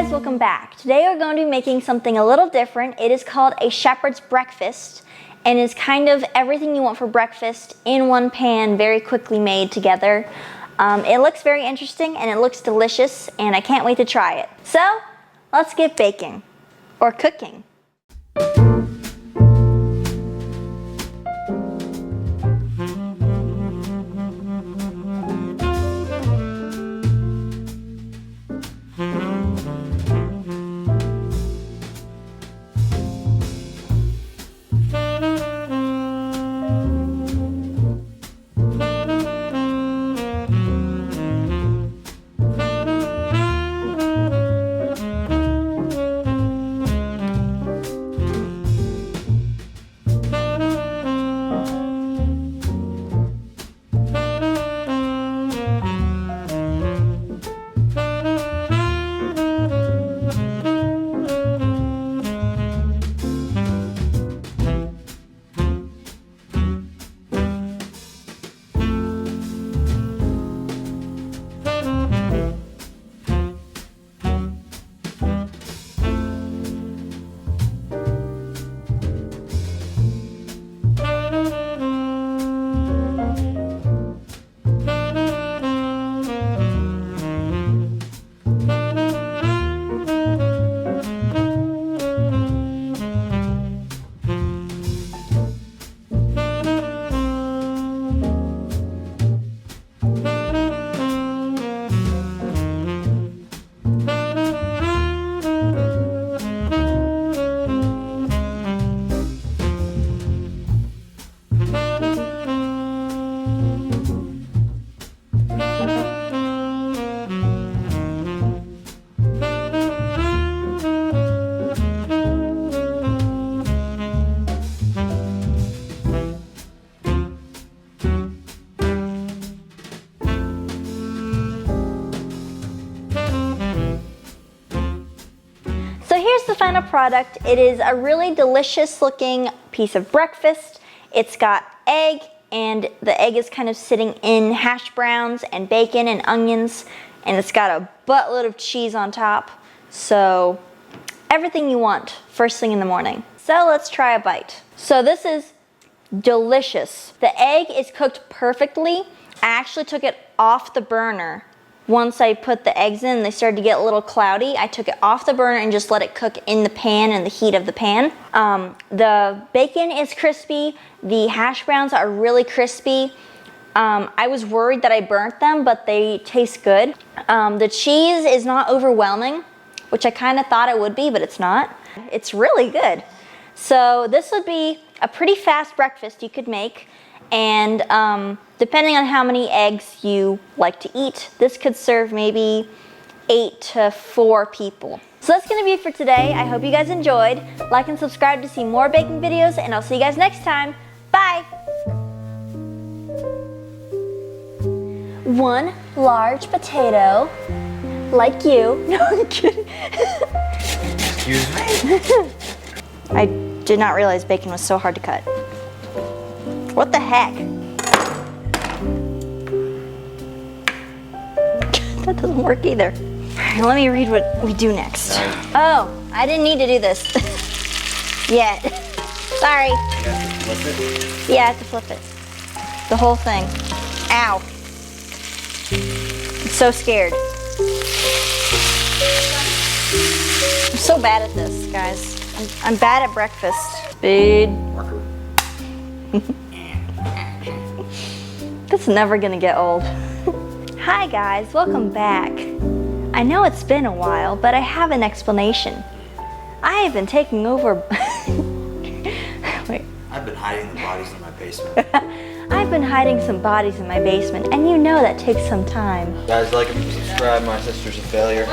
guys, welcome back. Today we're going to be making something a little different. It is called a shepherd's breakfast and is kind of everything you want for breakfast in one pan, very quickly made together. It looks very interesting and it looks delicious and I can't wait to try it. So let's get baking or cooking. Here's the final product. It is a really delicious looking piece of breakfast. It's got egg, and the egg is kind of sitting in hash browns and bacon and onions, and it's got a buttload of cheese on top. So everything you want first thing in the morning. So let's try a bite. So this is delicious. The egg is cooked perfectly. I actually took it off the burner. Once I put the eggs in, they started to get a little cloudy. I took it off the burner and just let it cook in the pan and the heat of the pan. The bacon is crispy. The hash browns are really crispy. I was worried that I burnt them, but they taste good. The cheese is not overwhelming, which I kind of thought it would be, but it's not. It's really good. So this would be a pretty fast breakfast you could make. And depending on how many eggs you like to eat, this could serve maybe 8 to 4 people. So that's gonna be it for today. I hope you guys enjoyed. Like and subscribe to see more baking videos, and I'll see you guys next time. Bye! 1 large potato, like you. No, I'm kidding. Excuse me? I did not realize bacon was so hard to cut. What the heck? That doesn't work either. Let me read what we do next. Oh, I didn't need to do this yet. Sorry. You have to flip it? Yeah, I have to flip it. The whole thing. Ow. I'm so scared. I'm so bad at this, guys. I'm bad at breakfast. Speed. That's never gonna get old. Hi guys, welcome back. I know it's been a while, but I have an explanation. I have been taking over. Wait. I've been hiding the bodies in my basement. I've been hiding some bodies in my basement, and you know that takes some time. Guys, like and subscribe. My sister's a failure.